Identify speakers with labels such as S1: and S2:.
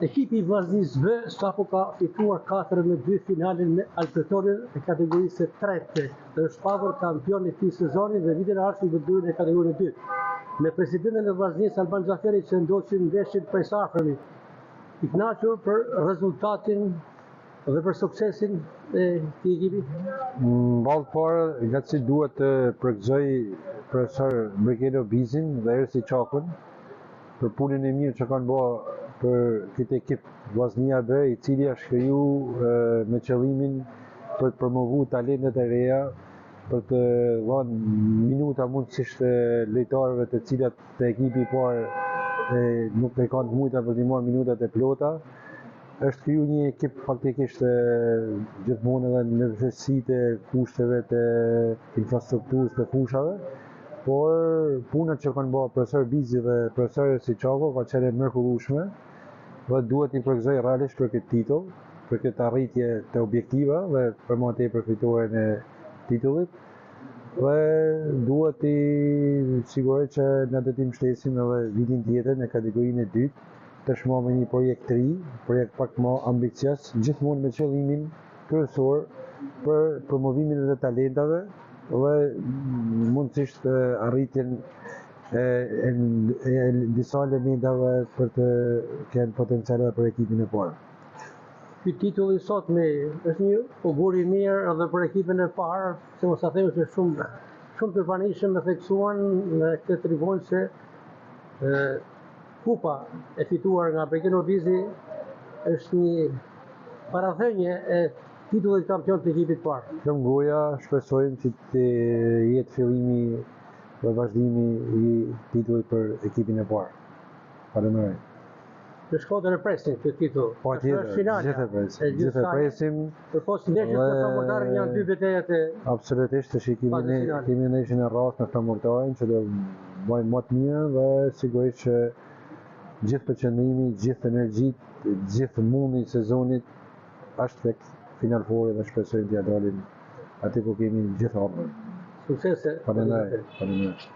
S1: Ekipi i Vllaznisë B sapo ka fituar 4-2 finalen me Alpetorin e kategorisë 3 dhe është pagur kampion i këtij sezoni dhe vitin e ardhshëm do duhet në kategorinë 2. Me presidentin e Vllaznisë Alban Xhaferi që ndoqin ndeshjen prej së afërmi. I kënaqur për rezultatin dhe për suksesin e këtij ekipi.
S2: Ballë parë, nga që duhet të përgëzoj profesor Brigado Bizin dhe Ersi Çakun për punën e mirë që kanë bërë për këtë ekip Vllaznia B, i cili është kriju me qëllimin për të promovu talentet e reja, për të dhënë minuta mundësisht lojtarëve të cilat të ekipi i parë nuk e kanë të mujta për të marrë minutat e plota. Është kriju një ekip faktikisht gjithmonë edhe në vështirësitë e kushteve të infrastrukturës të fushave, por punët që kanë bërë profesor Bizi dhe profesor Siçako ka qenë mrekullueshme dhe duhet i përgëzoj realisht për këtë titull, për këtë arritje të objektiva dhe për më tepër fitoren e titullit. Dhe duhet i siguroj që ne do t'i mbështesim edhe vitin tjetër në kategorinë e dytë, të shmo me një projekt të ri, projekt pak më ambicios, gjithmonë me qëllimin kryesor për promovimin e talentave dhe mundësisht arritjen e disa elementave për të kenë potenciale për ekipin e parë.
S1: Ky titull i sotme është një augur i mirë edhe për ekipin e parë, se mos ta them se shumë të pranishëm e theksuan në këtë tribunë se kupa e fituar nga Brigado Bizi është një parathënie e titullit kampion të ekipit parë.
S2: Kjo goja shpresojmë që të jetë fillimi dhe vazhdimi i titullit për ekipin e parë. Faleminderit.
S1: Në Shkodër e presin këtë titull.
S2: Po tjetër, gjithë e presim.
S1: Përpos ndeshjes me Flamurtarin janë dy betejat e
S2: absolutisht që kemi ndeshjen e rrallë me Flamurtarin që do bëjmë më të mirë dhe sigurisht që gjithë përqendrimi, gjithë energjitë, gjithë mundi i sezonit është tek Final Four dhe shpresojmë t'ia dalim aty ku kemi gjithë hapur.
S1: Suksese.
S2: Faleminderit.